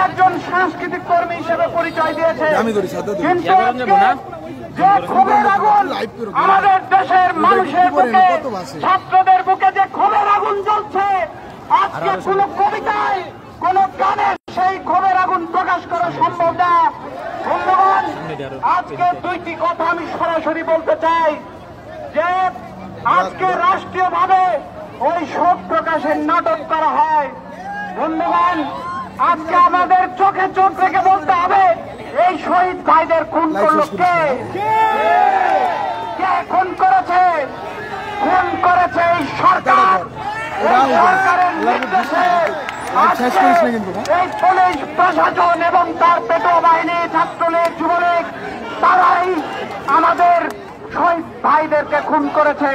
একজন সাংস্কৃতিক কর্মী হিসেবে পরিচয় দিয়েছে, কিন্তু যে ক্ষোভের আগুন আমাদের দেশের মানুষের বুকে, ছাত্রদের বুকে যে ক্ষোভের আগুন জ্বলছে, আজকে কোন কবিতায় কোন গানে সেই ক্ষোভের আগুন প্রকাশ করা সম্ভব না। বন্ধুগণ, আজকে দুইটি কথা আমি সরাসরি বলতে চাই যে আজকে রাষ্ট্রীয়ভাবে ওই শোক প্রকাশের নাটক করা হয়। বন্ধুগণ, আজকে আমাদের চোখে চোখ রেখে বলতে হবে এই শহীদ ভাইদের খুন করলো কে? কে খুন করেছে? খুন করেছে এই সরকার। এই সরকারের নির্দেশে এই পুলিশ প্রশাসন এবং তার পেটো বাহিনী, ছাত্রলীগ, যুবলীগ, তারাই আমাদের শহীদ ভাইদেরকে খুন করেছে।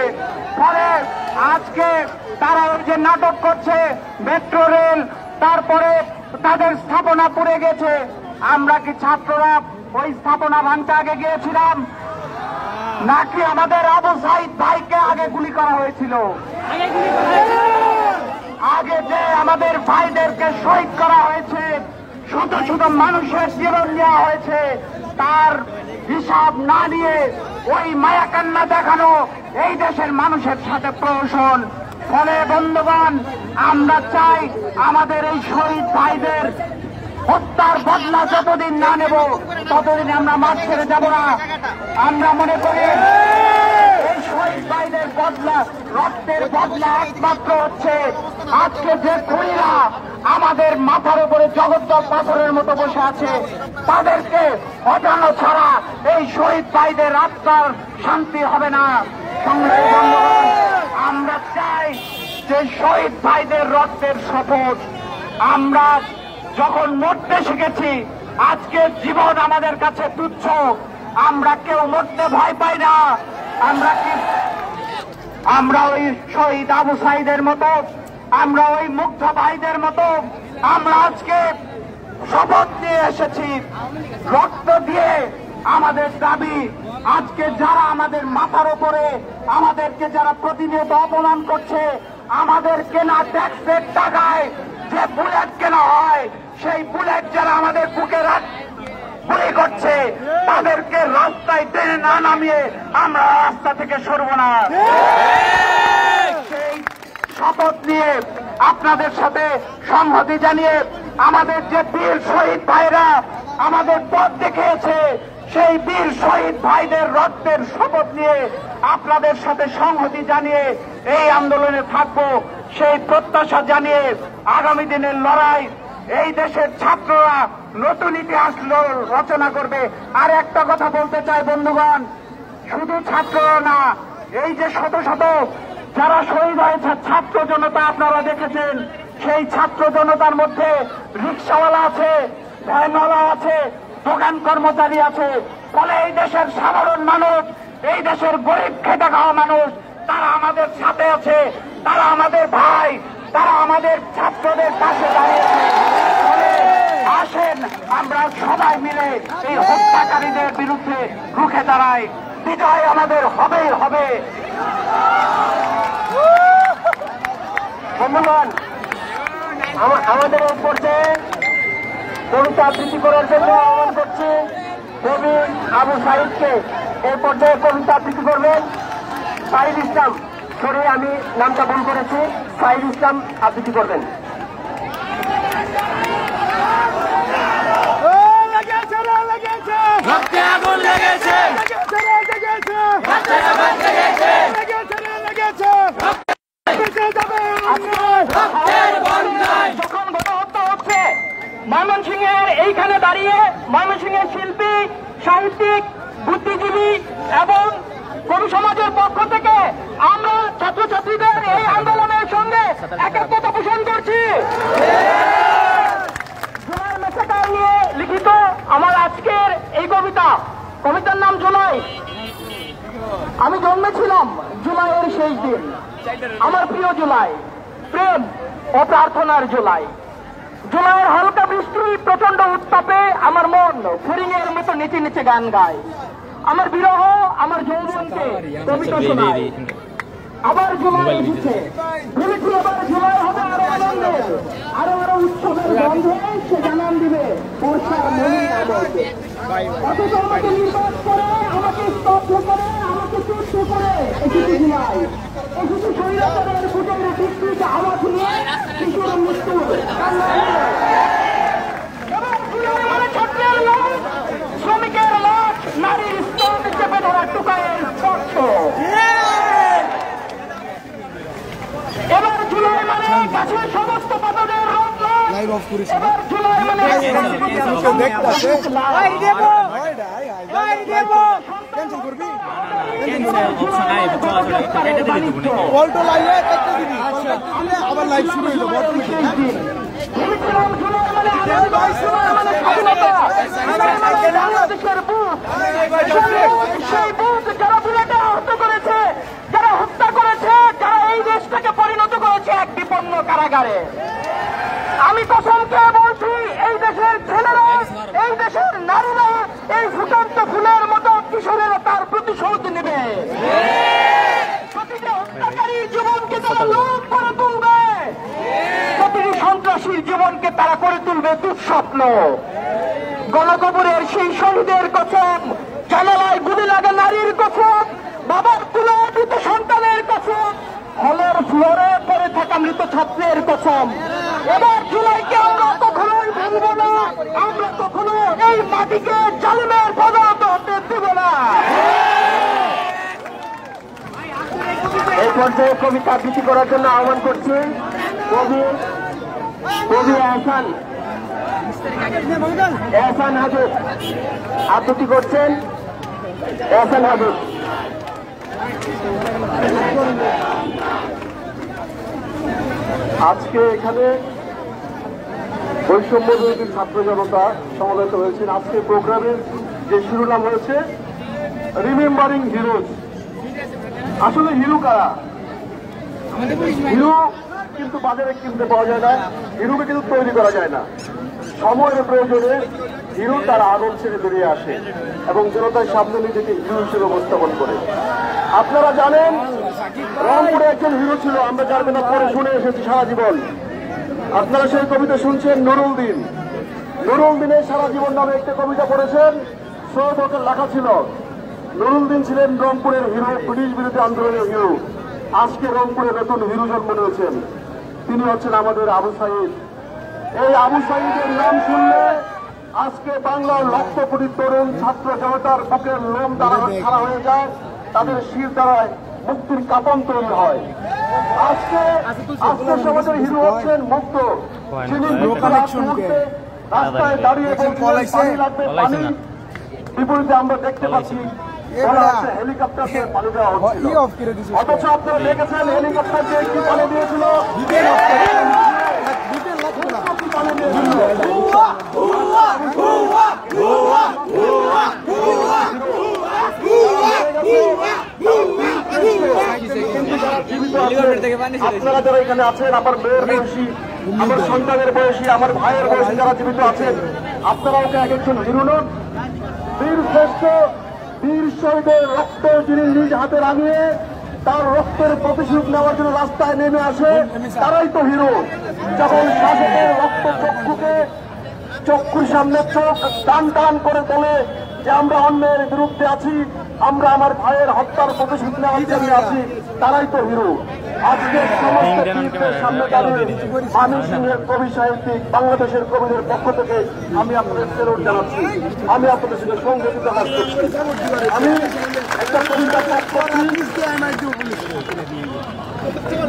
ফলে আজকে তারা ওই যে নাটক করছে, মেট্রো রেল, তারপরে তাদের স্থাপনা পুড়ে গেছে। আমরা কি ছাত্ররা ওই স্থাপনা ভাঙতে আগে গিয়েছিলাম, নাকি আমাদের আবু সাইদ ভাইকে আগে গুলি করা হয়েছিল? আগে যে আমাদের ভাইদেরকে শহীদ করা হয়েছে, শত শত মানুষের জীবন নেওয়া হয়েছে, তার হিসাব না নিয়ে ওই মায়াকান্না দেখানো এই দেশের মানুষের সাথে প্রহসন। ফলে বন্ধুগণ, আমরা চাই আমাদের এই শহীদ ভাইদের হত্যার বদলা যতদিন না নেব ততদিন আমরা মাঠ ছেড়ে যাব না। আমরা মনে করি এই শহীদ ভাইদের বদলা, রক্তের বদলা একমাত্র হচ্ছে আজকে যে খুনিরা আমাদের মাথার উপরে জগদ্দল পাথরের মতো বসে আছে, তাদেরকে হটানো ছাড়া এই শহীদ ভাইদের আত্মার শান্তি হবে না। সংগ্রামী বন্ধুগণ, আমরা চাই যে শহীদ ভাইদের রক্তের শপথ আমরা যখন মরতে শিখেছি, আজকে জীবন আমাদের কাছে তুচ্ছ, আমরা কেউ মরতে ভয় পাই না। আমরা ওই শহীদ আবু সাইদের মতো, আমরা ওই মুগ্ধ ভাইদের মতো আমরা আজকে শপথ নিয়ে এসেছি, রক্ত দিয়ে আমাদের দাবি। আজকে যারা আমাদের মাথার উপরে আমাদেরকে যারা প্রতিনিয়ত অপমান করছে, আমাদের কেনা ট্যাক্সের টাকায় যে বুলেট কেনা হয়, সেই বুলেট যারা আমাদের বুকে গুলি করছে, তাদেরকে রাস্তায় টেনে না নামিয়ে আমরা রাস্তা থেকে সরব না। সেই শপথ নিয়ে আপনাদের সাথে সংহতি জানিয়ে আমাদের যে বীর শহীদ ভাইরা আমাদের পথ দেখিয়েছে, সেই বীর শহীদ ভাইদের রক্তের শপথ নিয়ে আপনাদের সাথে সংহতি জানিয়ে এই আন্দোলনে থাকবো, সেই প্রত্যাশা জানিয়ে আগামী দিনের লড়াই এই দেশের ছাত্ররা নতুন ইতিহাস রচনা করবে। আর একটা কথা বলতে চাই বন্ধুগণ, শুধু ছাত্ররা না, এই যে শত শত যারা শহীদ হয়েছে ছাত্র জনতা আপনারা দেখেছেন, সেই ছাত্র জনতার মধ্যে রিক্সাওয়ালা আছে, ভ্যানওয়ালা আছে, দোকান কর্মচারী আছে। ফলে এই দেশের সাধারণ মানুষ, এই দেশের গরিব খেটে খাওয়া মানুষ, তারা আমাদের সাথে আছে, তারা আমাদের ভাই, তারা আমাদের ছাত্রদের পাশে দাঁড়িয়েছে। আসেন আমরা সবাই মিলে এই হত্যাকারীদের বিরুদ্ধে রুখে দাঁড়াই। বিজয় আমাদের হবেই হবে। বন্ধুগণ, আমাদের এই পর্যায়ে কবিতা আবৃত্তি করার জন্য আহ্বান করছি কবি আবু সাইদকে। এই পর্যায়ে কবিতা আবৃত্তি করবেন সাইদ ইসলাম। সরি, আমি নামটা ভুল করেছি, সাইদ ইসলাম আবৃত্তি করবেন। যখন গণহত্যা হচ্ছে ময়মনসিংহের এইখানে দাঁড়িয়ে ময়মনসিংহের শিল্পী, সাহিত্যিক, বুদ্ধিজীবী এবং কবি সমাজের পক্ষ থেকে আমরা ছাত্রছাত্রীদের এই আন্দোলনের সঙ্গে একাত্মতা পোষণ করছি। জুলাই মেসাকার নিয়ে লিখিত আমার আজকের এই কবিতার নাম জুলাই। আমি জন্মেছিলাম জুলাইয়ের শেষ দিন, আমার প্রিয় জুলাই, প্রেম ও প্রার্থনার জুলাই। জুলাইয়ের হালকা বৃষ্টি, প্রচন্ড উত্তাপে আমার মন ফড়িংয়ের মতো নিচে নিচে গান গায়। আমার বিরহ আমার যৌবনকে কবিতা শোনায়। আবার জুলাই এসেছে, ভেবেছি আবার জুলাই হবে আরো আনন্দের, আরো উৎসবের গন্ধে সে জানান দিবে। বর্ষার মহিলা আমাকে অথচ আমাকে নির্বাচ করে, আমাকে স্তব্ধ করে, আমাকে তুচ্ছ করে 21 জুলাই 21 স্বৈরাচারের ভোটের বিস্তৃত আওয়াজ নিয়ে শিশুর মৃত্যুর ছাত্রের লাশ, শ্রমিকের লাশ, নারীর স্তন চেপে ধরা টুকায়ের স্পর্শ। এবার জুলাই মানে গাছের সমস্ত পাতাদের রোদ নয়, এবার জুলাই মানে আবার লাইভ শুরু হইল যারা হত্যা করেছে, যারা এই দেশটাকে পরিণত করেছে এক বিপন্ন কারাগারে। আমি কসম খেয়ে বলছি, এই দেশের ছেলেরা, এই দেশের নারীরা এই ফুটন্ত ফুলের মতো কিশোরেরা তার প্রতিশোধ নেবে। প্রতিটি হত্যাকারীর জীবনকে তারা লোভ করে তুলবে, প্রতিটি সন্ত্রাসীর জীবনকে তারা করে তুলবে দুঃস্বপ্ন। গণকবরের সেই শহীদের কসম, জানালায় গুলি লাগা নারীর কসম, বাবার তুলে মৃত সন্তানের কসম, হলের ফ্লোরে পড়ে থাকা মৃত ছাত্রের কসম। এবার জুলাইকে আমরা কখনোই ভুলব না, আমরা কখনো এই মাটিকে জালিমের পদার্থ হতে দেব না। এই পর্যায়ে কবিতা আবৃত্তি করার জন্য আহ্বান করছি কবি এহসান হাবিব আবৃত্তি করছেন। এহসান হাবিব। আজকে এখানে বৈষম্য বিরোধী ছাত্র জনতা সমবেত হয়েছেন। আজকে প্রোগ্রামের যে শিরোনাম হয়েছে রিমেম্বারিং হিরোজ। আসলে হিরো কারা? হিরো কিন্তু বাজারে কিনতে পাওয়া যায় না, হিরোকে কিন্তু তৈরি করা যায় না। সময়ের প্রয়োজনে হিরো তার আগুন ছেড়ে বেরিয়ে আসে এবং জনতার সামনে নিজেকে হিরো হিসেবে উপস্থাপন করে। আপনারা জানেন রংপুরে একজন হিরো ছিল, আমরা যার কথা পরে শুনে এসেছি সারা জীবন। আপনারা সেই কবিতা শুনছেন নুরুল দিন। নুরুল দিনের সারা জীবন নামে একটা কবিতা পড়েছেন, সৈয়দ হকের লেখা ছিল। নুরুল দিন ছিলেন রংপুরের হিরো, ব্রিটিশ বিরোধী আন্দোলনের হিরো। আজকে রংপুরে নতুন হিরো জন্ম নিয়েছেন, তিনি হচ্ছেন আমাদের আবু সাইদ। এই আবু সাইদের নাম শুনলে আজকে বাংলার লক্ষ কোটি তরুণ ছাত্র জনতার বুকের লোম দ্বারা খাড়া হয়ে যায়, তাদের শির দ্বারায় মুক্তির কাপন তৈরি হয়। আজকে সমাজের হিরো হচ্ছেন মুক্ত, যিনি রাস্তায় দাঁড়িয়ে পানি লাগবে পানি, বিপরীতে আমরা দেখতে পাচ্ছি হেলিকপ্টার দিয়ে পানি দেওয়া হচ্ছিল। অথচ আপনারা দেখেছেন হেলিকপ্টার দিয়ে কি পানি দিয়েছিল? আপনারা যারা এখানে আছেন, আমার মেয়ের বয়সী, আমার সন্তানের বয়সী, আমার ভাইয়ের বয়সী যারা জীবিত আছেন, আপনারা ওকে এক একজন হিরো নন। বীর শ্রেষ্ঠ বীর শহীদের রক্ত যিনি নিজ হাতে রাঙিয়ে তার রক্তের প্রতিশোধ নেওয়ার জন্য রাস্তায় নেমে আসে, তারাই তো হিরো। যখন শাসকের রক্ত চক্ষুর সামনে চোখ টান টান করে বলে যে আমরা অন্যের বিরুদ্ধে আছি, আমরা আমার ভাইয়ের হত্যার প্রতিশোধ নেওয়ার জন্য আছি, তারাই তো হিরো। আজকে সমস্ত তীর্থের সামনে দাঁড়িয়ে মানি সিংহের কবি সাহিত্যিক বাংলাদেশের কবিদের পক্ষ থেকে আমি আপনাদের সেলুট জানাচ্ছি, আমি আপনাদের সঙ্গে সংগঠিত কাজ করছি। আমি একটা কবিতা পাঠ করছি,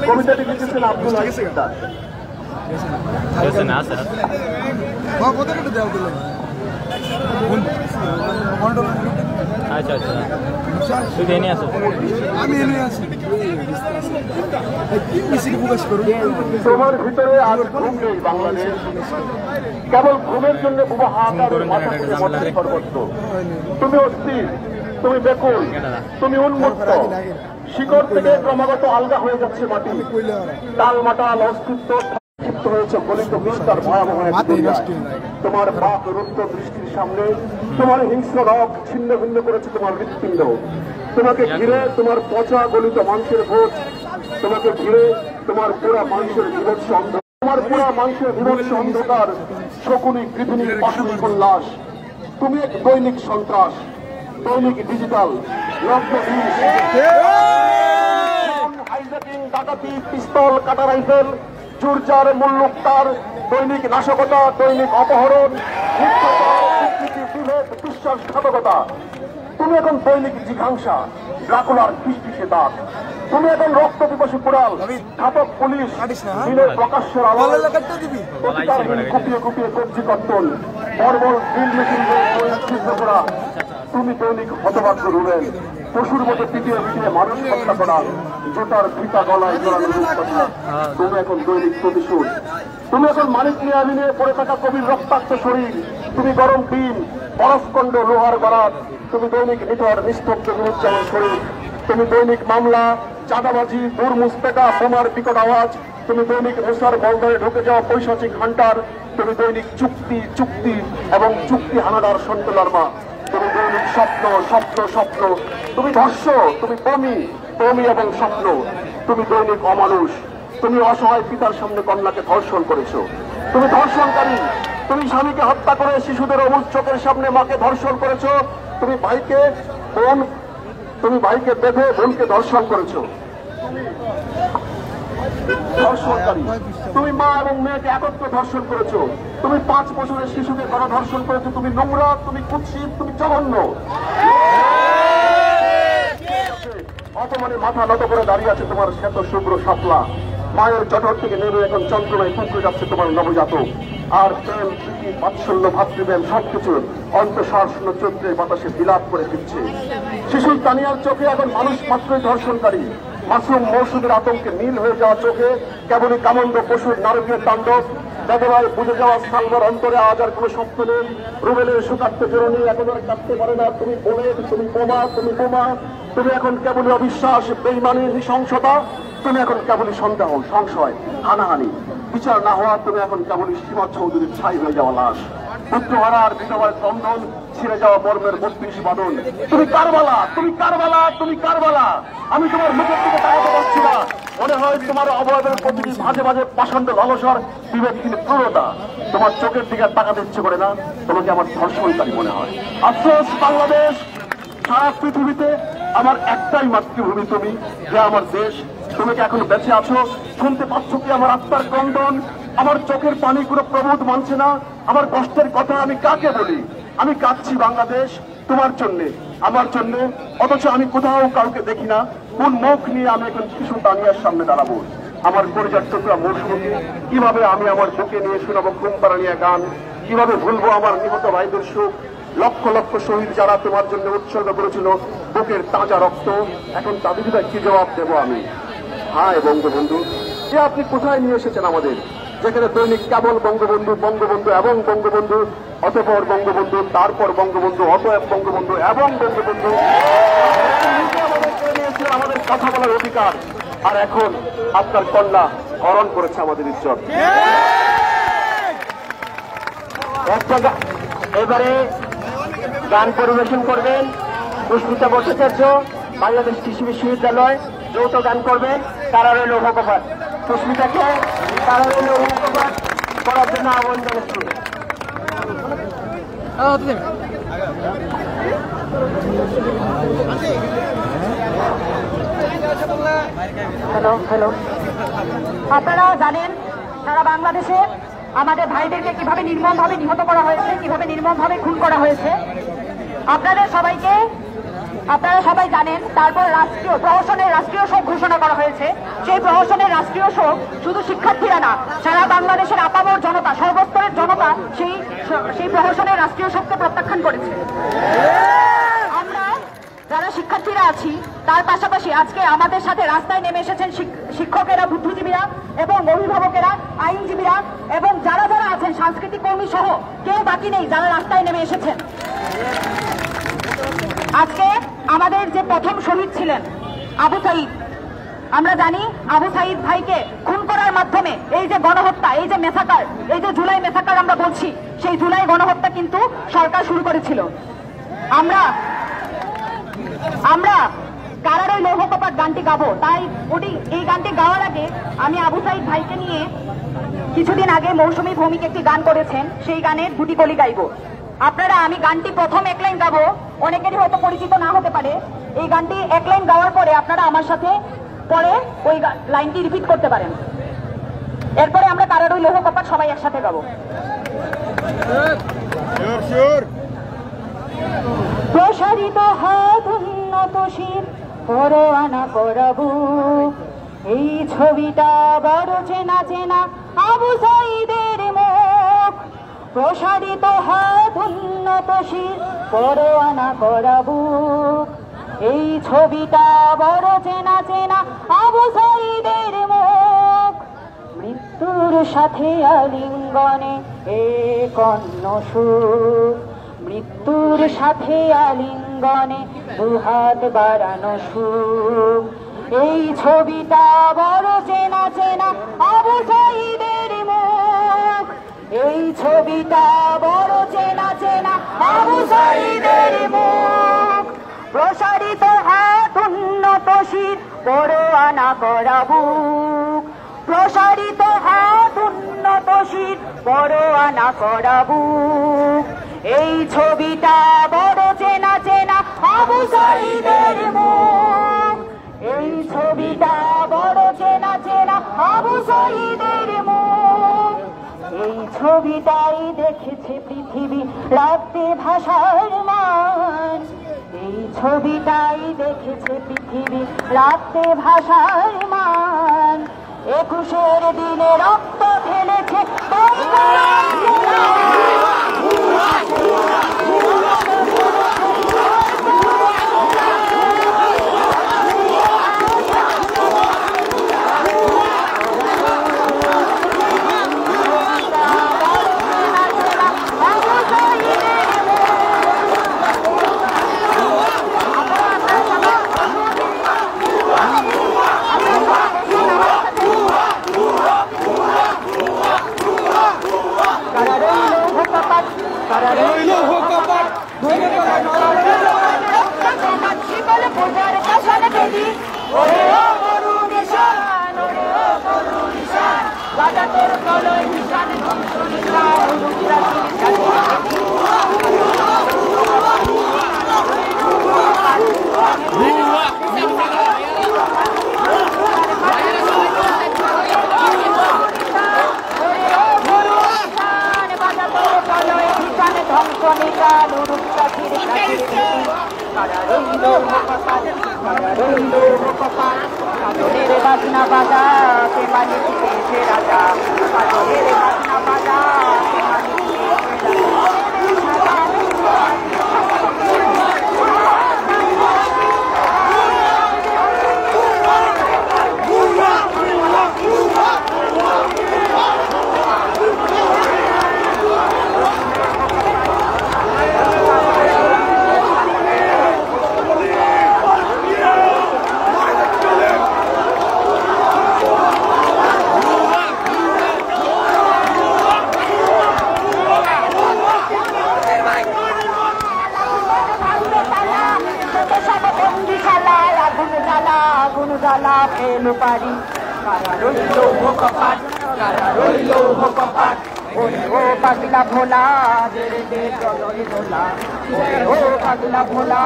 কবিতাটি লিখেছেন আব্দুল আজিজ সিকদার। আচ্ছা আচ্ছা, তুই এনে আসো, আমি এনে আসি। তোমার ভিতরে আর ঘুম নেই বাংলাদেশ, কেবল ঘুমের জন্য বুবা হাহাকার মাথা থেকে মরছে সর্বত্র। তুমি অস্থির, তুমি বেকুল, তুমি উন্মুক্ত, শিকড় থেকে ক্রমাগত আলগা হয়ে যাচ্ছে মাটি, তাল মাটাল অস্তিত্ব হয়েছে গলিত বিস্তার ভয়াবহ। তোমার পাপ রুদ্ধ দৃষ্টির সামনে তোমার হিংস্র রক ছিন্ন ভিন্ন করেছে তোমার হৃৎপিণ্ড। তোমাকে ঘিরে তোমার পচা গলিত মাংসের ভোজ, তোমাকে ঘিরে তোমার পুরা মানুষের বিভৎস অন্ধ তোমার পুরা মানুষের বিভৎস অন্ধকার শকুনি গৃহিণী পাশবিক উল্লাস। তুমি এক দৈনিক সন্ত্রাস, দৈনিক ডিজিটাল হাইজ্যাকিং, ডাকাতি, পিস্তল, কাটা রাইফেল, চুরচার, মুল্লুকতার, দৈনিক নাশকতা, দৈনিক অপহরণ, বিভেদ, বিশ্বাসঘাতকতা। তুমি এখন দৈনিক জিঘাংসা, ড্রাকুলার ফিসফিসে দাঁত। তুমি এখন রক্ত পিপাসী কুড়াল, ঘাতক পুলিশ, দিনের প্রকাশ্যের আলো, কুপিয়ে কুপিয়ে কবজি কর্তন, বর্বর ড্রিল মেশিন করা। তুমি দৈনিক হতভাগ্য রুবেন, পশুর মতো পিটিয়ে পিটিয়ে মানুষ হত্যা করা, জোটার ফিতা গলায় জোড়ানো রূপকথা। তুমি এখন দৈনিক প্রতিশোধ। তুমি এখন মানিক মিয়ামি নিয়ে পড়ে থাকা কবির রক্তাক্ত শরীর। তুমি গরম ডিম, বরফকণ্ড লোহার গরাত। তুমি দৈনিক নিথর নিস্তব্ধ বিরুদ্ধের শরীর। তুমি দৈনিক মামলা, চাঁদাবাজি, দুর্মুস্তেকা, বোমার বিকট আওয়াজ। তুমি দৈনিক নেশার বলদারে ঢুকে যাওয়া পৈশাচিক হান্টার। তুমি দৈনিক চুক্তি চুক্তি এবং চুক্তি হানাদার সন্তুলার মা। তুমি দৈনিক স্বপ্ন স্বপ্ন স্বপ্ন। তুমি ধর্ষ, তুমি বমি বমি এবং স্বপ্ন। তুমি দৈনিক অমানুষ। তুমি অসহায় পিতার সামনে কন্যাকে ধর্ষণ করেছো। তুমি ধর্ষণকারী। তুমি স্বামীকে হত্যা করে শিশুদের অবুজ চোখের সামনে মাকে ধর্ষণ করেছো। তুমি ভাইকে বেঁধে বোনকে ধর্ষণ করেছো। ধর্ষণকারী। তুমি মা এবং মেয়েকে একত্রে ধর্ষণ করেছো। তুমি 5 বছরের শিশুকে গণধর্ষণ করেছো। তুমি নোংরা, তুমি কুৎসিত, তুমি জঘন্য। অপমানে মাথা নত করে দাঁড়িয়ে আছে তোমার শ্বেত শুভ্র শাপলা। মায়ের জঠর থেকে নেমে এখন যন্ত্রণায় পুকুরে যাচ্ছে তোমার নবজাতক। আর প্রেম, প্রীতি, বাৎসল্য, ভাতৃপ্রেম সবকিছু অন্তঃসার শূন্য চৈত্রের বাতাসে বিলাপ করে দিচ্ছে। শিশুর তানিয়ার চোখে এখন মানুষ মাত্রই ধর্ষণকারী। মাসুম মৌসুমের আতঙ্কে নীল হয়ে যাওয়া চোখে কেবলই কামন্দ পশুর নারকীয় তাণ্ডব। বেদনায় বুঝে যাওয়া সালমার অন্তরে আজ আর কোনো স্বপ্ন নেই। রুবেলের সুকাত্ত জরুরি এখন আর কাটতে পারে না। তুমি বোমের, তুমি বোমা, তুমি বোমা। তুমি এখন কেবলই অবিশ্বাস, বেইমানি, নৃশংসতা। তুমি এখন কেবলই সন্দেহ, সংশয়, হানাহানি। বিচার না হওয়া তুমি এখন কেবলই সীমা চৌধুরীর ছাই হয়ে যাওয়া লাশ। পুত্রহারা আর বিধবার ক্রন্দন, ছিঁড়ে যাওয়া মর্মের 32 বাদন। তুমি কারবালা, তুমি কারবালা, তুমি কারবালা। আমি তোমার মুখের দিকে তাকাতে পারছি না। মনে হয় তোমার অবয়বের প্রতিটি ভাজে ভাজে পাষণ্ড লালসার বিবেকহীন ক্রূরতা। তোমার চোখের দিকে তাকাতে ইচ্ছে করে না। তোমাকে আমার ধর্ষণকারী মনে হয়। আফসোস বাংলাদেশ, সারা পৃথিবীতে আমার একটাই মাতৃভূমি তুমি, যে আমার দেশ। তুমি কি এখন বেঁচে আছো? শুনতে পাচ্ছ কি আমার আত্মার ক্রন্দন? আমার চোখের পানি কোনো প্রবোধ মানছে না। আমার কষ্টের কথা আমি কাকে বলি? আমি কাঁদছি বাংলাদেশ তোমার জন্যে, আমার জন্য। অথচ আমি কোথাও কাউকে দেখি না। কোন মুখ নিয়ে আমি এখন শিশু তানিয়ার সামনে দাঁড়াবো? আমার পরিযার টুকরা মৌসুমীকে কিভাবে আমি আমার বুকে নিয়ে শোনাবো ঘুমপাড়ানিয়া গান? কিভাবে ভুলবো আমার নিহত ভাইদের সুখ? লক্ষ লক্ষ শহীদ যারা তোমার জন্য উৎসর্গ করেছিল বুকের তাজা রক্ত, এখন তাদের কি জবাব দেবো আমি? হায় বঙ্গবন্ধু, যে আপনি কোথায় নিয়ে এসেছেন আমাদের, যেখানে দৈনিক কেবল বঙ্গবন্ধু, বঙ্গবন্ধু এবং বঙ্গবন্ধু, অতঃপর বঙ্গবন্ধু, তারপর বঙ্গবন্ধু, অতএব বঙ্গবন্ধু এবং বঙ্গবন্ধু। আমাদের কথা বলার অধিকার, আর এখন আপনার কন্যা হরণ করেছে আমাদের ইজ্জত। এবারে গান পরিবেশন করবেন পুষ্পিতা ভট্টাচার্য, বাংলাদেশ কৃষি বিশ্ববিদ্যালয়। যৌথ গান করবেন কারারে লৌহ কপাট। পুষ্পিতাকে কারারে লৌহ কপাট করার জন্য আহ্বান জানাচ্ছি। হ্যালো হ্যালো, আপনারা জানেন সারা বাংলাদেশে আমাদের ভাইদেরকে কিভাবে নির্মমভাবে নিহত করা হয়েছে, কিভাবে নির্মমভাবে খুন করা হয়েছে। আপনারা সবাই জানেন। তারপর প্রহসনের রাষ্ট্রীয় শোক ঘোষণা করা হয়েছে। সেই প্রহসনের রাষ্ট্রীয় শোক শুধু শিক্ষার্থীরা না, সারা বাংলাদেশের আপামর জনতা, সর্বস্তরের জনতা সেই প্রহসনের রাষ্ট্রীয় শোককে প্রত্যাখ্যান করেছে। আমরা যারা শিক্ষার্থীরা আছি তার পাশাপাশি আজকে আমাদের সাথে রাস্তায় নেমে এসেছেন শিক্ষকেরা, বুদ্ধিজীবীরা এবং অভিভাবকেরা, আইনজীবীরা এবং যারা যারা আছেন সাংস্কৃতিক কর্মী সহ কেউ বাকি নেই যারা রাস্তায় নেমে এসেছেন। আজকে আমাদের যে প্রথম শহীদ ছিলেন আবু সাঈদ, আমরা জানি আবু সাঈদ ভাইকে খুন করার মাধ্যমে এই যে গণহত্যা, এই যে মেসাকার, এই যে জুলাই মেসাকার আমরা বলছি, সেই জুলাই গণহত্যা কিন্তু সরকার শুরু করেছিল। আমরা কারারে লৌহ কপাট গানটি গাবো। তাই এই গানটি গাওয়ার আগে আমি আবু সাঈদ ভাইকে নিয়ে কিছুদিন আগে মৌসুমী ভৌমিক একটি গান করেছেন, সেই গানের দুটি কলি গাইব। আপনারা, আমি গানটি প্রথম এক লাইন গাবো, অনেকেরই হয়তো পরিচিত না হতে পারে। এই গানটি এক লাইন গাওয়ার পরে আপনারা আমার সাথে পরে ওই লাইনটি রিপিট করতে পারেন। এরপরে আমরা কারার ওই লৌহ কপাট সবাই একসাথে গাবো। প্রসারিত হাত উন্নত শির পরোয়ানা করাবো, এই ছবিটা বড় চেনা চেনা আবু সাইদের মুখ। প্রসারিত হাত উন্নত শির পরোয়ানা করাবো, এই ছবিটা বড় চেনা চেনা আবু সাইদের মুখ। মৃত্যুর সাথে আলিঙ্গনে এক অন্য সুখ, মৃত্যুর সাথে আলিঙ্গনে দুহাত বাড়ানো সুখ। এই ছবিটা বড় চেনা চেনা আবু সাইদের মুখ, এই ছবিটা বড় চেনা চেনা আবু সাইদের মুখ। প্রসারিত হাত উন্নত শির পরোয়ানা করা বুক, প্রসারিত হাত উন্নত শির পরোয়ানা করা বুক। এই ছবিটা বড় চেনা চেনা আবু সাইদের মুখ, এই ছবিটা বড় চেনা চেনা আবু সাইদের মুখ। এই ছবিটাই দেখেছে পৃথিবী রাখতে ভাষার মান, এই ছবিটাই দেখেছে পৃথিবী রাখতে ভাষার মান। 21 দিনে রক্ত ঢেলেছে বাজনা বাজা কে মানে শিখেছে রাজা, কাজলের বাজনা বাজা কে মানে শিখেছে রাজা। আগুন জ্বালা ফেলো পারি, কারা রইল কপাট, কারা রইল কপাট। ওরে ও পাগলা ভোলা দেরে দে প্রলয় দোলা, ওরে ও পাগলা ভোলা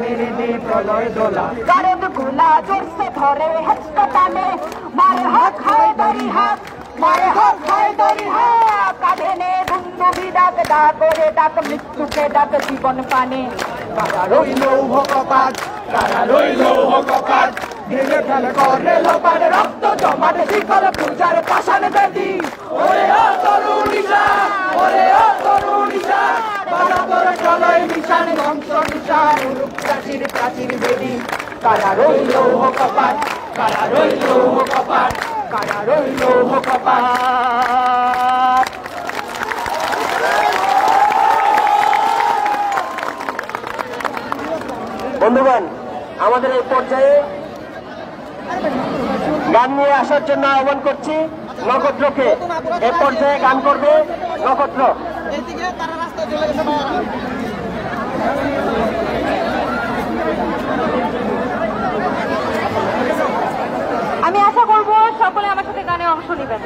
দেরে দে প্রলয় দোলা। গারদ গোলা জোরসে ধরে হেঁচকা টানে, মারে হাত খায় দড়ি হাত, মারে হাত খায় দড়ি হাত। কাঁধে নে দুন্দুবি ডাক, ডাক করে ডাক মৃত্যুকে ডাক জীবন পানে। কারা রইল কপাট, কারা রইল কপাট। ভেঙে ফেলে করে লোপার রক্ত জমাট শিকল পূজার পাষাণ বেদি। ওরে ও তরুণীরা, ওরে ও তরুণীরা, বাধা তোর চলয় নিশান ধ্বংস নিশান প্রাচীর প্রাচীর বেদি। কারা রইল কপাট, কারা রইল কপাট, কারা রইল কপাট। বন্ধুগণ, আমাদের এই পর্যায়ে গান নিয়ে আসার জন্য আহ্বান করছি নক্ষত্রকে। এই পর্যায়ে গান করবে নক্ষত্র। আমি আশা করবো সকলে আমার সাথে গানে অংশ নেবেন।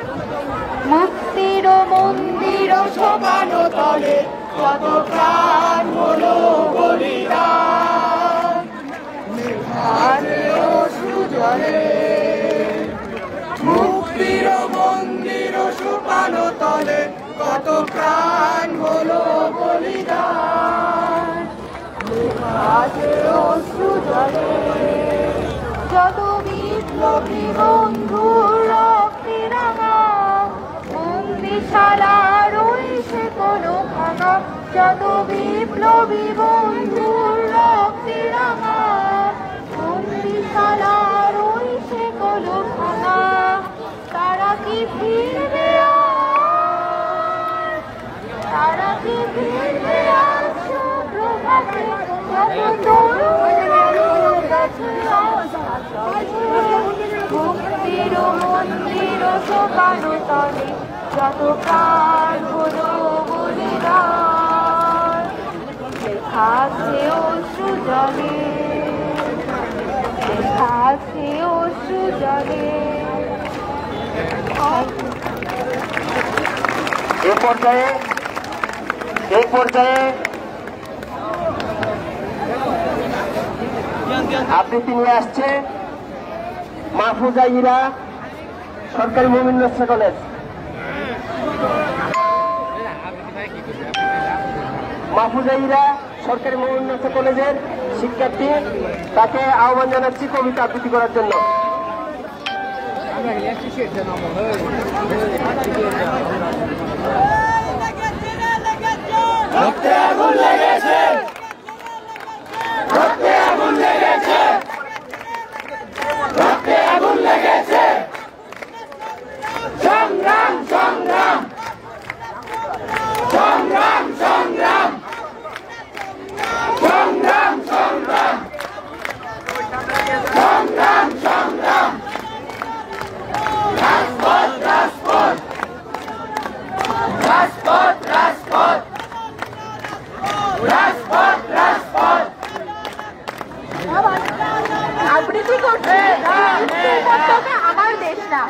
মন্দির শোভানো তলে কত প্রাণ হলো বলিদান সুজলে মুক্তির মন্দির শোভানো তলে কত প্রাণ হলো বলিদান সুজলে যত বিপ্লবী বন্ধুর রক্তে রাঙা বন্দিশালার রয়েছে কোনো ভাঙা যত বিপ্লবী বন্ধুর রক্তে রাঙা বন্দিশালার রয়েছে কোনো ভাঙা তারা কি ফিরবে তারা কি ফিরবে প্রভাতে যত মুক্তির মন্দির শোভানো তলে যত প্রাণ হলো বলিদান লেখা আছে অশ্রু জলে লেখা আছে অশ্রু জলে এই পর্যায়ে আবৃত্তি নিয়ে আসছে মাহফুজা ইরা সরকারি মোমিন নসরা কলেজ। মাহফুজা ইরা সরকারি মোমিন নসরা কলেজের শিক্ষার্থী, তাকে আহ্বান জানাচ্ছি কবিতা আবৃত্তি করার জন্য। রক্তে আগুন লেগেছে, রক্তে আগুন লেগেছে, রক্তে আগুন লেগেছে, সংগ্রাম সংগ্রাম সংগ্রাম সংগ্রাম সংগ্রাম সংগ্রাম সংগ্রাম সংগ্রাম রাজপথ রাজপথ রাজপথ রাজপথ রাজপথ রাজপথ আবৃত্তি করছে আমার দেশ না,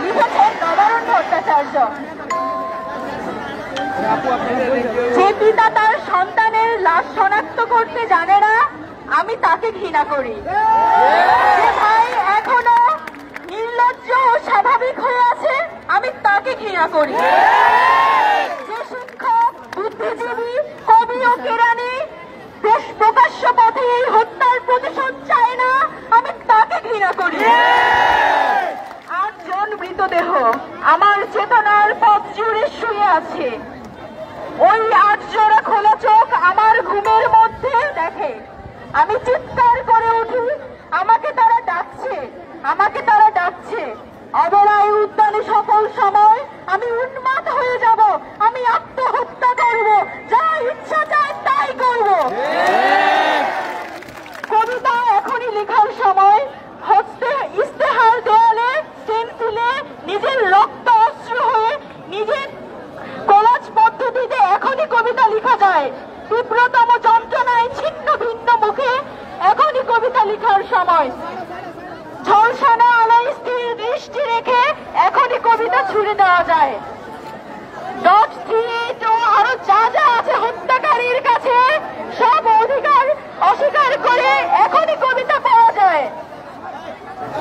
লিখেছেন নবারুণ ভট্টাচার্য। যে পিতা তার সন্তানের লাশ শনাক্ত করতে জানে না, আমি তাকে ঘৃণা করি। যে ভাই এখনো নির্লজ্জ ও স্বাভাবিক হয়ে আছে, আমি তাকে ঘৃণা করি। যে শিক্ষক, বুদ্ধিজীবী, কবি ও কেরানি দেশ প্রকাশ্য পথে এই হত্যার প্রতিশোধ চায় না, আমি তাকে ঘৃণা করি। 8 জন মৃতদেহ আমার চেতনার পথ জুড়ে শুয়ে আছে। ওই 8 জোড়া খোলা চোখ আমার ঘুমের মধ্যে দেখে। আমি চিৎকার করে উঠি, আমাকে তারা ডাকছে, আমাকে তারা ডাকছে। অবলায় উদ্যানে সকল সময় আমি উন্মাদ হয়ে যাব, আমি আত্মহত্যা করব, যা ইচ্ছা চায় তাই করব। কবিতা এখনই লেখার সময়, হস্তে ইস্তেহার দেয়ালে পেন্সিলে নিজের রক্ত অশ্রু হয়ে নিজের কলাজ পদ্ধতিতে এখনই কবিতা লেখা যায়। তীব্রতম যন্ত্রণায় ছিন্ন ভিন্ন মুখে এখনই কবিতা লেখার সময়। ঝলসানো আলোয় স্থির দৃষ্টি রেখে এখনই কবিতা ছুড়ে দেওয়া যায়। ডট থ্রিট ও আরো যা যা আছে হত্যাকারীর কাছে, সব অধিকার অস্বীকার করে এখনই কবিতা পাওয়া যায়।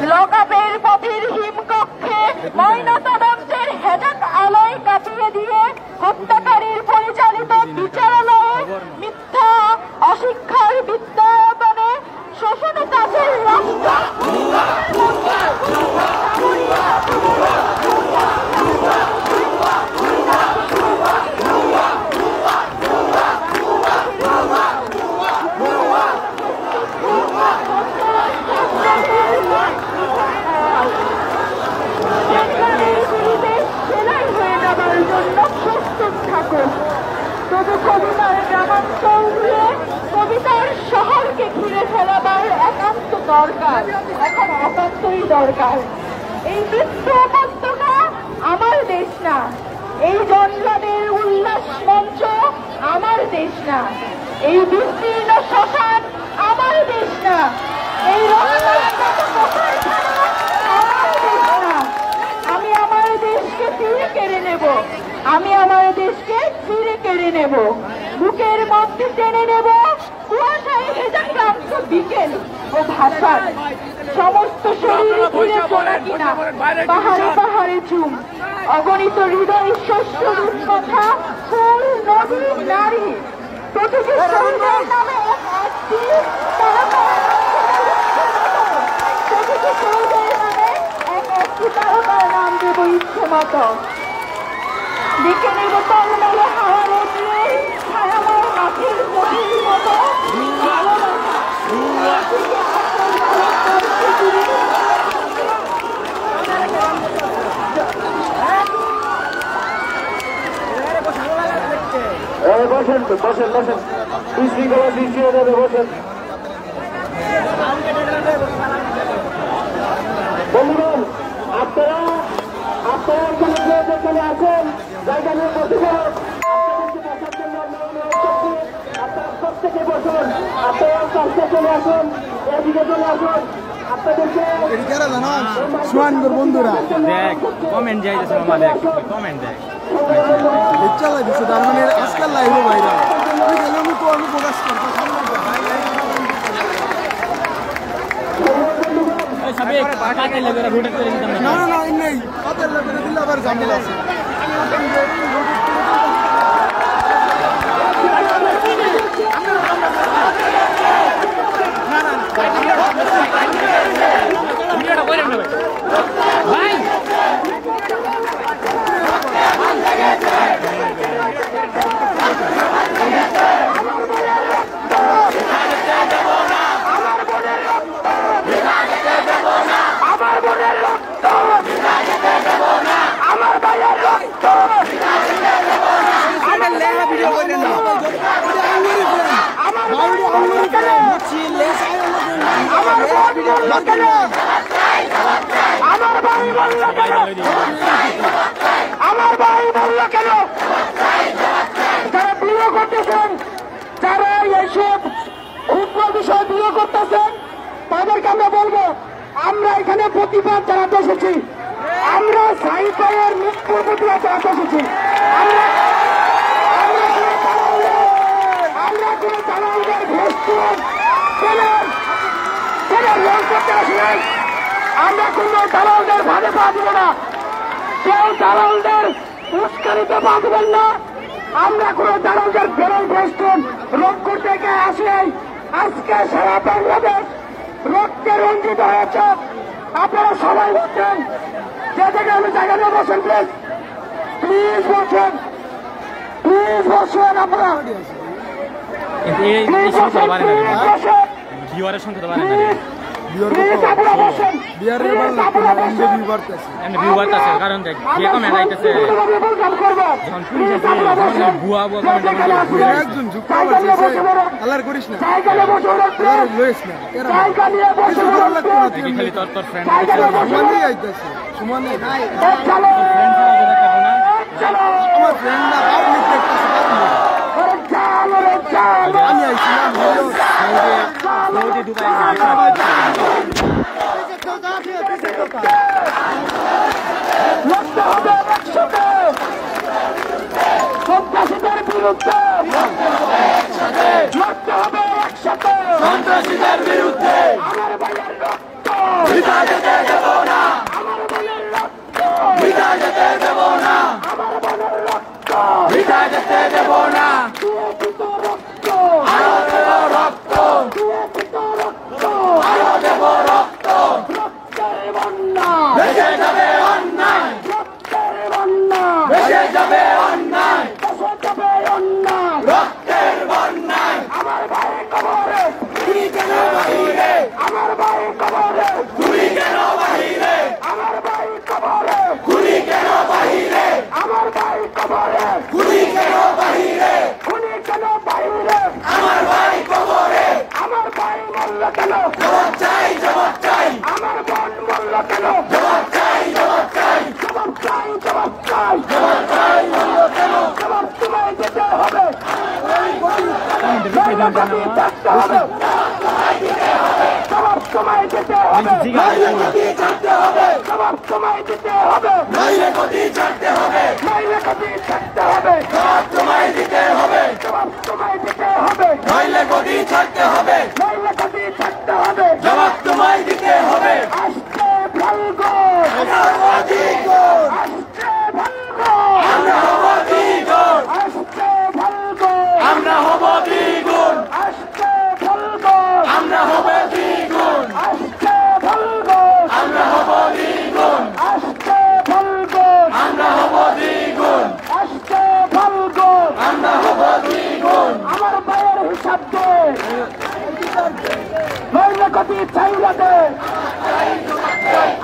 লকআপের পথের হিমকক্ষে ময়না তদন্তের হেজাক আলোয় কাটিয়ে দিয়ে হত্যাকারীর পরিচালিত বিচারালয়ে মিথ্যা অশিক্ষার বিদ্যায়তনে শোষণ কাজের তবু কবিতার গ্রামাঞ্চল দিয়ে কবিতার শহরকে ঘিরে ফেলাবার একান্ত দরকার, এখন একান্তই দরকার। এই বিশ্ব উপত্যকা আমার দেশ না, এই জনগণের উল্লাস মঞ্চ আমার দেশ না, এই বিস্তীর্ণ শ্মশান আমার দেশ না, এই আমার দেশ না। আমি আমার দেশকে ফিরে কেড়ে নেব, আমি আমার দেশকে ফিরে কেড়ে নেব, বুকের মধ্যে টেনে নেব কুয়াশায় ভেজা ক্লান্ত বিকেল ও ভাষার সমস্ত শরীর ঘিরে চলা কিনা পাহাড়ে পাহাড়ে চুম, অগণিত হৃদয় শস্য রূপকথা ফুল নদী নারী, প্রতিটি শহীদের নামে একটি তারকা, প্রতিটি শহীদের নামে একটি তারকার নাম দেব ইচ্ছে মতো, দেখে নেব তল মেলে হাওয়া রোদ্রে ছায়াময় মাটির গভীর মতো বসেন বসেন বসেন, বিশৃঙ্খলা সৃষ্টি হয়ে যাবে, বসেন। বন্ধুগণ, আপনারা এখানে আসেন, জায়গা নিয়ে বসে যান। আপনারা প্রত্যেকে বসুন, আপনারা কাছে চলে আসুন, এদিকে চলে আসুন। আপনাদেরকে সুয়ানগর বন্ধুরা দেখ কমেন্ট যাইতেছে মামা, দেখ কমেন্ট দেখ চালাই দিচ্ছে, তার মানে আজকাল লাইভে বাইরে আমি তো আমি প্রকাশ করতে না না না নেই তাদের লোকের দিলে আবার ঝামেলা আছে। আমার ভাই বলল কেন, যারা বিয়ে করতেছেন, যারা এইসব ক্ষুদ্র বিষয় বিয়ে করতেছেন, তাদেরকে আমরা বলবো, আমরা এখানে প্রতিবাদ জানাতে এসেছি, আমরা সাইফাইয়ের মৃত্যুর প্রতিবাদ জানাতে এসেছি। আমরা কোন দালালদের ভেস্তুন রোল করতে আসি নাই, আমরা কোন দালালদের ভাগে পা দিব না, কেউ দালালদের উস্কানিতে পা দিবেন না, আমরা কোন দালালদের বেরোল ভেস্তুন রোধ করতে আসি নাই। আজকে সারা বাংলাদেশ রক্তে রঞ্জিত হয়েছে, আপনারা সবাই বলছেন, যে থেকে আমি জায়গা নিয়ে বসেন, প্লিজ প্লিজ বসেন, প্লিজ বসেন, আপনারা প্লিজ বসেন, ভিউয়ারের সংখ্যা তো বাড়ে না, প্লিজ আপনারা বসেন, বিহারের আপনারা বসেন। ভিউয়ার আছে কারণ দেখ যে কমেন্ট আইতেছে যখন পুলিশ আছে বুয়া বুয়া কমেন্ট একজন যুক্ত আলার করিস না, লইস না লাগতো না, তুই খালি তোর ফ্রেন্ড সমানেই আইতেছে, সমানে আমার ফ্রেন্ড না পাবলিক দেখতেছে, আমি আইছিলাম সৌদি দুবাই লড়তে হবে একসাথে সন্ত্রাসীদের বিরুদ্ধে, লড়তে হবে একসাথে সন্ত্রাসীদের বিরুদ্ধে আমার ভাইয়ের রক্ত বৃথা যেতে দেব না, আমার বোনের রক্ত বৃথা যেতে দেব না, আমার বোনের রক্ত বৃথা যেতে দেব না, দিয়েছিত রক্ত আরো দেব রক্ত, দিয়েছিত রক্ত আরো দেব রক্ত, রক্তের বন্যা ভেসে যাবে অন্যায়, রক্তের বন্যা ভেসে যাবে অন্যায়, বসে যাবে অন্যায়, রক্তের বন্যায়, আমার ভাই কবরে তুমি কেন বাহিরে, আমার ভাই কবরে তুমি কেন বাহিরে, আমার ভাই কবরে খুনি কেন বাহিরে, আমার ভাই কবরে খুনি কেন বাহিরে, খুনি কেন বাইরে আমার ভাই কবরে, আমার ভাই মরল কেন, জবাব চাই, জবাব চাই, আমার বোন মরল কেন, জবাব চাই, জবাব চাই, জবাব চাই, জবাব চাই, জবাব চাই, জবাব তোমায় দিতে হবে, জবাব তোমায় দিতে হবে, জবাব তোমায় দিতে হবে, নইলে গদি ছাড়তে হবে, জবাব তোমায় দিতে হবে, নইলে গদি ছাড়তে হবে, নইলে গদি ছাড়তে হবে, জবাব তোমায় দিতে হবে, জবাব তোমায় দিতে হবে, নইলে গদি ছাড়তে হবে, নইলে গদি ছাড়তে হবে। জবাব তোমায় দিতে হবে। আসছে ফাল্গুন, আমরা হব দ্বিগুণ, আসছে ফাল্গুন, আমরা হব দ্বিগুণ, আসছে ফাল্গুন, আমরা হব দ্বিগুণ, আসছে ফাল্গুন, আমরা হব দ্বিগুণ, আসছে ফাল্গুন, আমরা হব দ্বিগুণ, আসছে ফাল্গুন, আমরা হব দ্বিগুণ, আসছে ফাল্গুন। আমরা হব দ্বিগুণ। আমার ভাইয়ের হিসাব দে, নইলে গতি চাইলে দে,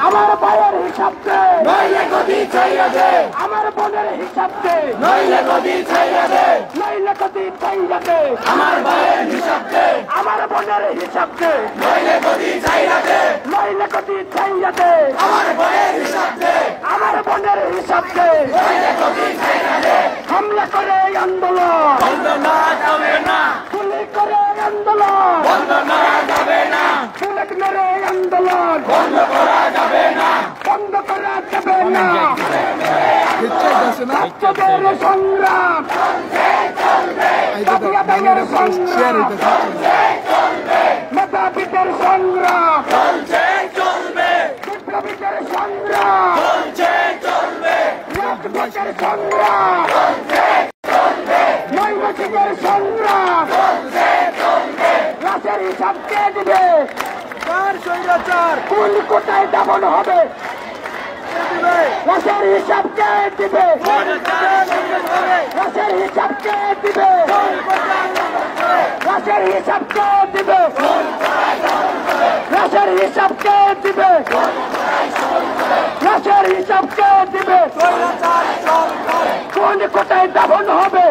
আমার ভাইয়ের হিসাব দে, নইলে গদি ছাইয়া দে, আমার বোনের হিসাব দে, নইলে গদি ছাইয়া দে, নইলে গতি চাইলে দে, আমার ভাইয়ের হিসাব দে, আমার বোনের হিসাব দে, নইলে গদি ছাইয়া দে, নইলে গতি চাইলে দে, আমার ভাইয়ের হিসাব দে, আমার বোনের হিসাব দে। নইলে গদি ছাইয়া দে। হামলা করে আন্দোলন, বন্ধ না যাবে না, গুলি করে আন্দোলন, বন্ধ না যাবে না, বুলেট মেরে আন্দোলন, বন্ধ করা যাবে না, বন্ধ করা যাবে না। ইচ্ছা আছে না ছাত্রদের সংগ্রাম, এই তো বাংলার শেয়ার হইতেছে মেধাবীদের সংগ্রাম, চলছে চলবে, বিপ্লবীদের সংগ্রাম, চলছে চলবে, রাজপথের সংগ্রাম, নৈরাজ্যের সংগ্রাম, রাজের হিসাব কে দিবে? কোন কোটায় দাবন হবে? রাজের হিসাব কে দিবে? রাজের হিসাব কে দিবে? রাজের হিসাব কে দিবে? রাজের হিসাব কে দিবে? রাজের হিসাব কে দিবে? কোন কোটায় দাবন হবে?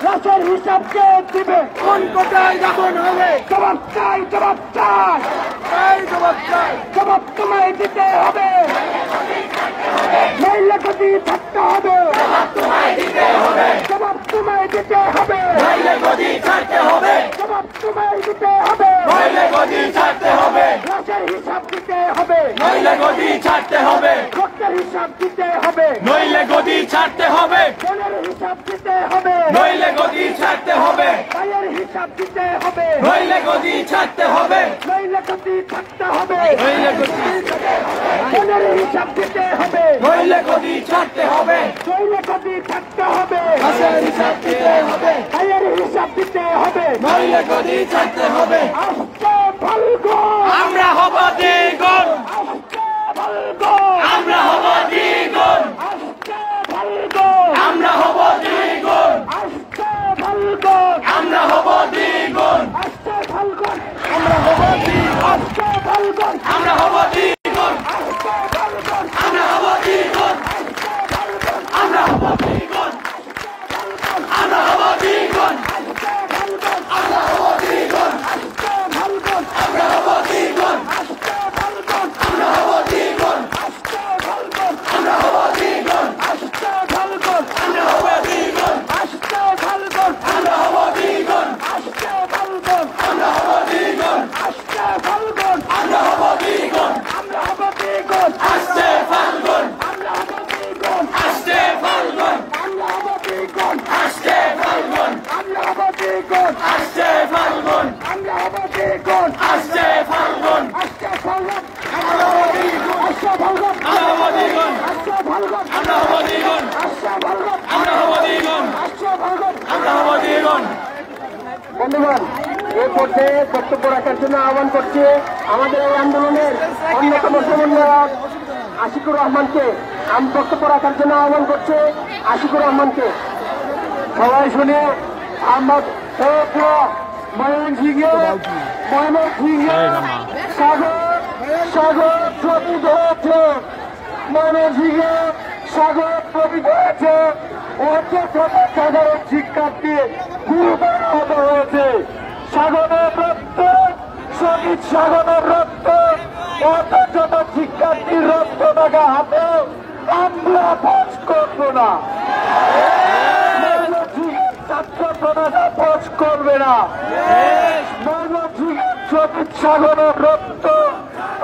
রাজের হিসাব কে দিবে? কোন কোটায় দাবন হবে? জবাব চাই, জবাব চাই, জবাব তোমায় দিতে হবে, নইলে গদি থাকতে হবে, জবাব তোমায় দিতে হবে, নইলে গদি ছাড়তে হবে, জবাব তোমায় দিতে হবে, নইলে গদি ছাড়তে হবে, রাজের হিসাব দিতে হবে, নইলে গদি ছাড়তে হবে, রক্তের হিসাব দিতে হবে, নইলে গদি ছাড়তে হবে, বোনের হিসাব দিতে হবে, নইলে গদি ছাড়তে হবে, ভাইয়ের হিসাব দিতে হবে, নইলে গদি ছাড়তে হবে, নইলে গদি থাকতে হবে, নইলে গদি, বোনের হিসাব দিতে হবে, নইলে গদি ছাড়তে হবে, নইলে গদি থাকতে হবে, হিসাব দিতে হবে, ভাইয়ের হিসাব দিতে হবে। নইলে গদি ছাড়তে হবে। আসছে ফাল্গুন, আমরা হব দ্বিগুণ, আসছে ফাল্গুন, আমরা হব দ্বিগুণ, আসছে ফাল্গুন, আমরা হব দ্বিগুণ, আসছে ফাল্গুন, আমরা হব দ্বিগুণ, আসছে ফাল্গুন, আমরা হব দ্বিগুণ, আসছে ফাল্গুন, আমরা হব দ্বিগুণ, আসছে ফাল্গুন, আমরা হব দ্বিগুণ, আসছে ফাল্গুন, আমরা হব দ্বিগুণ, আমরা হব দ্বিগুণ, আসছে ফাল্গুন, আমরা হব দ্বিগুণ, আসছে ফাল্গুন, আমরা হব দ্বিগুণ, আসছে ফাল্গুন, আমরা হব দ্বিগুণ, আসছে ফাল্গুন, আমরা হব দ্বিগুণ, আসছে ফাল্গুন, আমরা হব দ্বিগুণ, আসছে ফাল্গুন, আমরা হব দ্বিগুণ, আসছে ফাল্গুন, আমরা হব দ্বিগুণ, আসছে ফাল্গুন, আমরা হব দ্বিগুণ, আমরা হব দ্বিগুণ, আসছে ফাল্গুন, আমরা হব দ্বিগুণ, আসছে ফাল্গুন, আমরা হব দ্বিগুণ, আসছে ফাল্গুন, আমরা হব দ্বিগুণ, আসছে ফাল্গুন, আমরা হব দ্বিগুণ, আসছে ফাল্গুন, আসছে ফাল্গুন, আমরা হব দ্বিগুণ, আসছে ফাল্গুন, আমরা হব দ্বিগুণ, আসছে ফাল্গুন, আমরা হব দ্বিগুণ, আসছে ফাল্গুন, আমরা হব দ্বিগুণ, আসছে ফাল্গুন। আমরা হব দ্বিগুণ। বন্ধুগণ, এই পর্যায়ে বক্তব্য রাখার জন্য আহ্বান করছি আমাদের এই আন্দোলনের অন্যতম সমন্বয়ক আশিকুর রহমানকে। আমি বক্তব্য রাখার জন্য আহ্বান করছি আশিকুর রহমানকে। সবাই শুনে আমার ময়মনসিংহে সাগর সাগর প্রকৃত হয়েছে, ময়মনসিংহে সাগর প্রকৃত হয়েছে, সাধারণ শিক্ষার্থী গুরুতর আহত হয়েছে। সাগরের রক্ত, শহীদ সাগরের রক্ত, অথচ শিক্ষার্থীর রক্ত টাকা হাতে আমরা পজ করব না, ছাত্র প্রধান পজ করবে না, শহীদ সাগরের রক্ত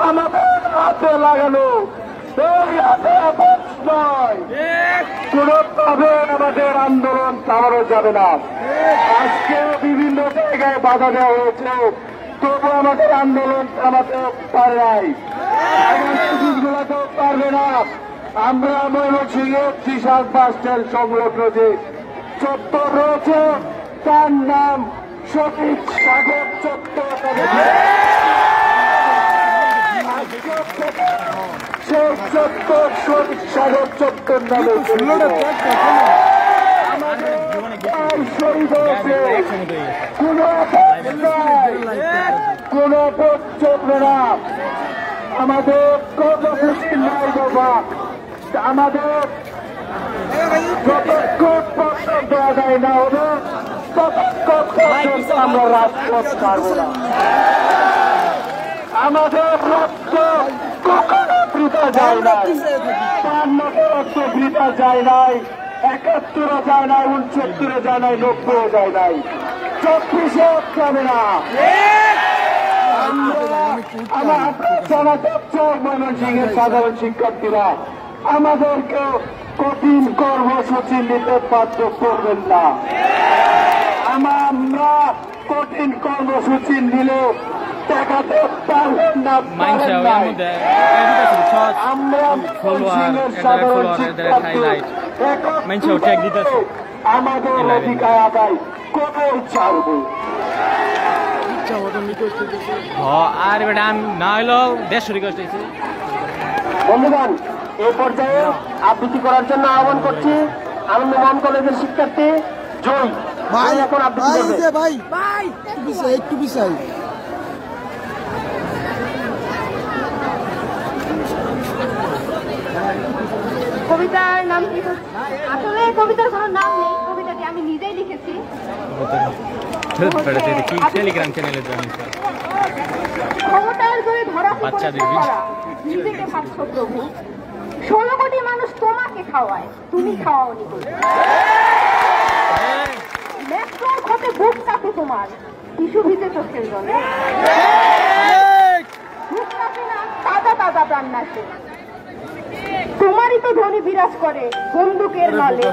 আমাদের হাতে লাগানো, এই হাতে নয়, কোনোভাবে আমাদের আন্দোলন থামানো যাবে না। আজকে বিভিন্ন জায়গায় বাধা দেওয়া হয়েছে, তবু আমাদের আন্দোলন থামাতে পারে নাই, পারবে না। আমরা ময়মনসিংহে ত্রিশাল বাস স্ট্যান্ড সংলগ্ন যে চত্বর রয়েছে তার নাম শহীদ সাগর চত্বর। সেই চত্বর শহীদ সাগর চত্বর নামে শহীদ হয়েছে। কোন পথ চলবে না, আমাদের কর্মসূচি নাই বাবা। আমাদের যতক্ষণ পর্যন্ত আদায় না হবে ততক্ষণ পর্যন্ত আমরা রাজপথ ছাড়ব না। আমাদের রক্ত কখনো বৃথা যায় নাই, ৫৫ রক্ত বৃথা যায় নাই, ৭১ যায় নাই, ৬৯ যায় নাই, ৯০ যায় নাই, ২৪ যাবে না। ময়মনসিংহের সাধারণ শিক্ষার্থীরা আমাদেরকে কঠিন কর্মসূচি নিতে বাধ্য করবেন না। আমরা কঠিন কর্মসূচি নিলে দেখাতে পারবেন না। আমরা ময়মনসিংহের সাধারণ শিক্ষার্থী আমাদের অধিকার আদায় করে ছাড়বো। আর বেটা না হইলো ১৫০ রিকোয়েস্ট হয়েছে। বন্ধুগণ, এই পর্যায়ে আবৃত্তি করার জন্য আহ্বান করছি আনন্দ মোহন কলেজের শিক্ষার্থী জয় ভাই। এখন আবৃত্তি করবে। ভাই একটু পিছাই কবিতার নাম কি? আসলে কবিতার কোনো নাম নেই, কবিতাটি আমি নিজেই লিখেছি। টেলিগ্রাম চ্যানেলে ক্ষমতার জোরে ধরা বাচ্চাদের নিজেকে ভাবছ প্রভু, ১৬ কোটি মানুষ তোমাকে খাওয়ায়, তুমি খাওয়াওনি। মেট্রোর ক্ষতে বুক কাঁপে তোমার, শিশু ভিজে চোখের জলে, বুক কাঁপে না তাজা তাজা প্রাণ নাচে। তোমারই তো ধ্বনি বিরাজ করে বন্দুকের নলে,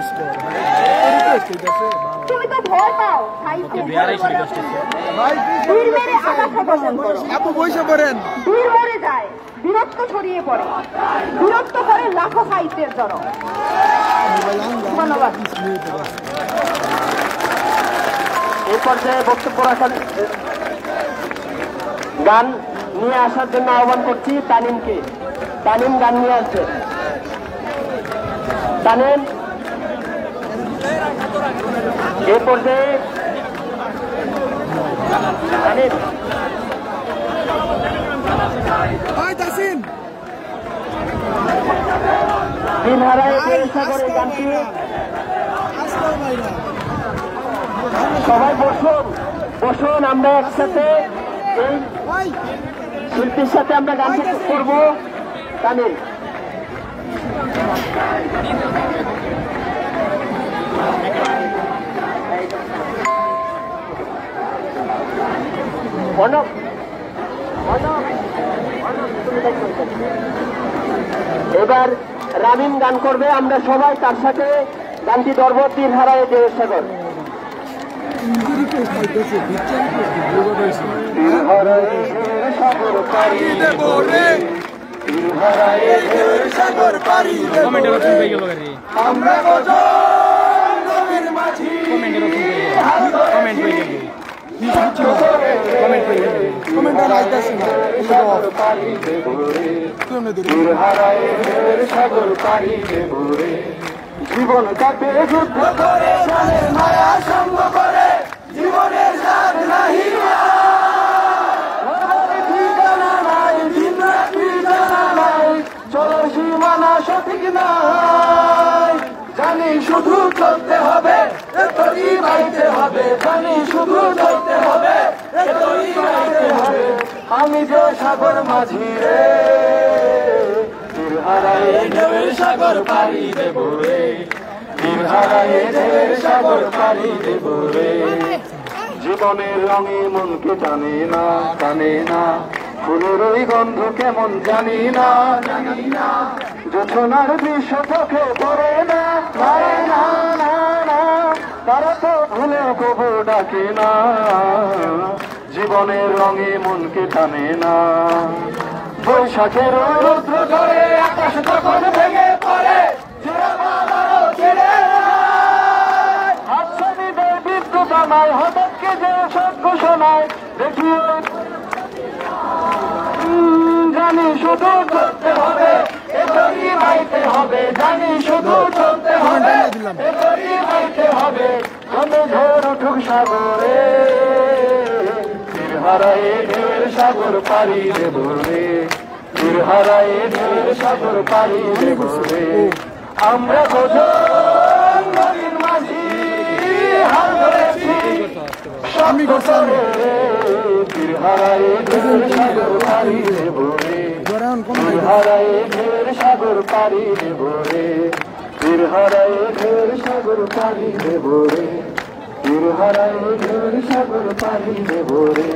তুমি তো ভয় পাও বীর মেরে আঘাত বসন করো, বীর মরে যায়, বীরত্ব ছড়িয়ে পড়ে, বীরত্ব করে লাখো সাহিত্যের জড়। ধন্যবাদ। এই পর্যায়ে বক্তব্য রাখার গান নিয়ে আসার জন্য আহ্বান করছি তানিমকে। তানিম গান নিয়ে আসছে। তানিম এই পর্যায়ে তানিম দিন হারায় সাগরের গানটি সবাই বসুন, আমরা একসাথে এই শিল্পীর সাথে আমরা গানটি করবো। তামিল এবার রামিম গান করবে, আমরা সবাই তার সাথে গানটি ধরব। তীর হারায় দেহের সাগর। কমেন্টের অপশন পেয়ে গেল গাড়ি, কমেন্ট পেয়ে গেল, জীবন কাটে যুদ্ধ করে, মায়া সঙ্গ করে, জীবনের স্বাদ নাহি ঠিকানা নাই, দিন রাত্রি জানা নাই, চলো সীমানা সঠিক নাই। জানি শুধু চলতে হবে, এতই বাইতে হবে, জানি শুধু চলতে হবে, এতই বাইতে হবে। আমি যে সাগর মাঝি রে, তীর হারায় ঢেউয়ের সাগর পাড়ি দেব রে, তীর হারায় ঢেউয়ের সাগর পাড়ি দেব রে। জীবনের রঙে মনকে টানে না, টানে না। ফুলের ওই গন্ধ কেমন জানি না, জানি না। জোছনার দৃশ্য চোখে পড়ে না, পড়ে না, না, না। তারা তো ভুলে কবু ডাকে না, জীবনের রঙে মনকে টানে না। বৈশাখের রৌদ্র ধরে আকাশ যখন ভেঙে পড়ে, হাতছানিদের বিদ্যুৎ আমায় হঠাৎ কে যে সব ঘোষণায় দেখি জানি শুধু চলতে হবে, এগিয়ে বাইতে হবে, জানি শুধু চলতে হবে, এগিয়ে বাইতে হবে। আমি ঝড় উঠুক সাগরে, তীর হারায়ে ঢেউয়ের সাগর পাড়ি দেব রে, তীর হারায়ে ঢেউয়ের সাগর পাড়ি দেব রে। আমরা কোজন নদীর মাঝি হাল ধরেছি স্বামী গোসরে, তীর হারায়ে ঢেউয়ের সাগর পাড়ি দেব রে, তীর হারায়ে ঢেউয়ের সাগর পাড়ি দেব রে, তীর হারায়ে ঢেউয়ের সাগর পাড়ি দেব রে, তীর হারায়ে ঢেউয়ের সাগর পাড়ি দেব রে।